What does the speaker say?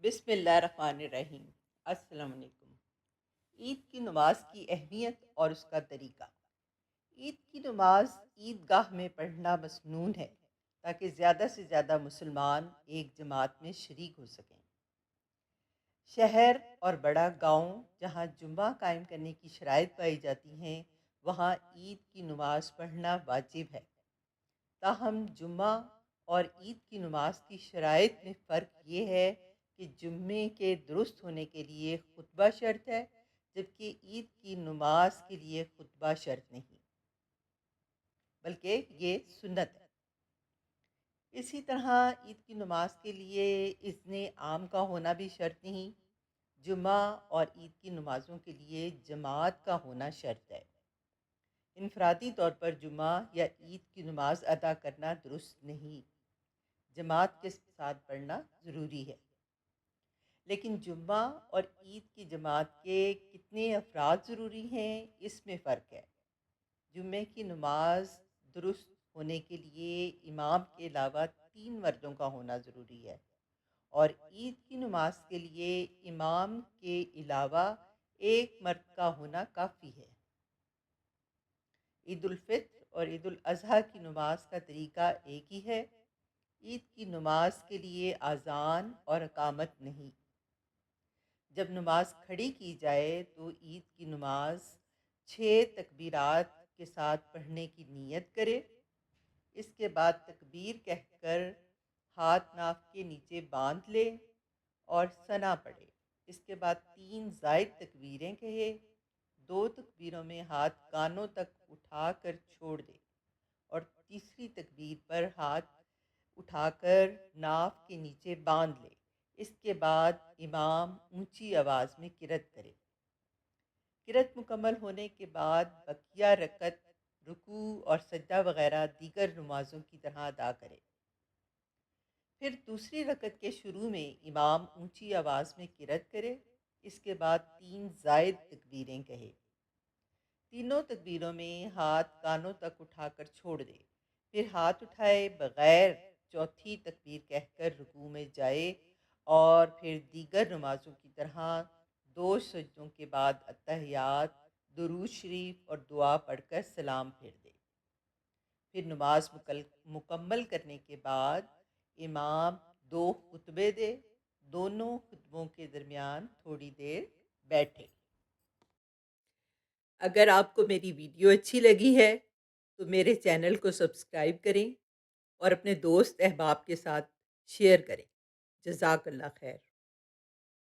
بسم اللہ الرحمن الرحیم۔ السلام علیکم۔ عید کی نماز کی اہمیت اور اس کا طریقہ۔ عید کی نماز عید گاہ میں پڑھنا مسنون ہے تاکہ زیادہ سے زیادہ مسلمان ایک جماعت میں شریک ہو سکیں۔ شہر اور بڑا گاؤں جہاں جمعہ قائم کرنے کی شرائط پائی جاتی ہیں وہاں عید کی نماز پڑھنا واجب ہے۔ تاہم جمعہ اور عید کی نماز کی شرائط میں فرق یہ ہے کہ جمعے کے درست ہونے کے لیے خطبہ شرط ہے، جبکہ عید کی نماز کے لیے خطبہ شرط نہیں، بلکہ یہ سنت ہے۔ اسی طرح عید کی نماز کے لیے اذن عام کا ہونا بھی شرط نہیں۔ جمعہ اور عید کی نمازوں کے لیے جماعت کا ہونا شرط ہے۔ انفرادی طور پر جمعہ یا عید کی نماز ادا کرنا درست نہیں، جماعت کے ساتھ پڑھنا ضروری ہے۔ لیکن جمعہ اور عید کی جماعت کے کتنے افراد ضروری ہیں، اس میں فرق ہے۔ جمعے کی نماز درست ہونے کے لیے امام کے علاوہ 3 مردوں کا ہونا ضروری ہے، اور عید کی نماز کے لیے امام کے علاوہ 1 مرد کا ہونا کافی ہے۔ عید الفطر اور عید الاضحیٰ کی نماز کا طریقہ ایک ہی ہے۔ عید کی نماز کے لیے اذان اور اقامت نہیں۔ جب نماز کھڑی کی جائے تو عید کی نماز 6 تکبیرات کے ساتھ پڑھنے کی نیت کرے۔ اس کے بعد تکبیر کہہ کر ہاتھ ناف کے نیچے باندھ لے اور ثنا پڑھے۔ اس کے بعد 3 زائد تکبیریں کہے۔ 2 تکبیروں میں ہاتھ کانوں تک اٹھا کر چھوڑ دے اور تیسری تکبیر پر ہاتھ اٹھا کر ناف کے نیچے باندھ لے۔ اس کے بعد امام اونچی آواز میں قرأت کرے۔ قرأت مکمل ہونے کے بعد بقیہ رکعت رکوع اور سجدہ وغیرہ دیگر نمازوں کی طرح ادا کرے۔ پھر دوسری رکعت کے شروع میں امام اونچی آواز میں قرأت کرے۔ اس کے بعد 3 زائد تکبیریں کہے۔ تینوں تکبیروں میں ہاتھ کانوں تک اٹھا کر چھوڑ دے، پھر ہاتھ اٹھائے بغیر چوتھی تکبیر کہہ کر رکوع میں جائے اور پھر دیگر نمازوں کی طرح 2 سجدوں کے بعد اتحیات، درود شریف اور دعا پڑھ کر سلام پھیر دے۔ پھر نماز مکمل کرنے کے بعد امام 2 خطبے دے، دونوں خطبوں کے درمیان تھوڑی دیر بیٹھے۔ اگر آپ کو میری ویڈیو اچھی لگی ہے تو میرے چینل کو سبسکرائب کریں اور اپنے دوست احباب کے ساتھ شیئر کریں۔ جزاک اللہ خیر۔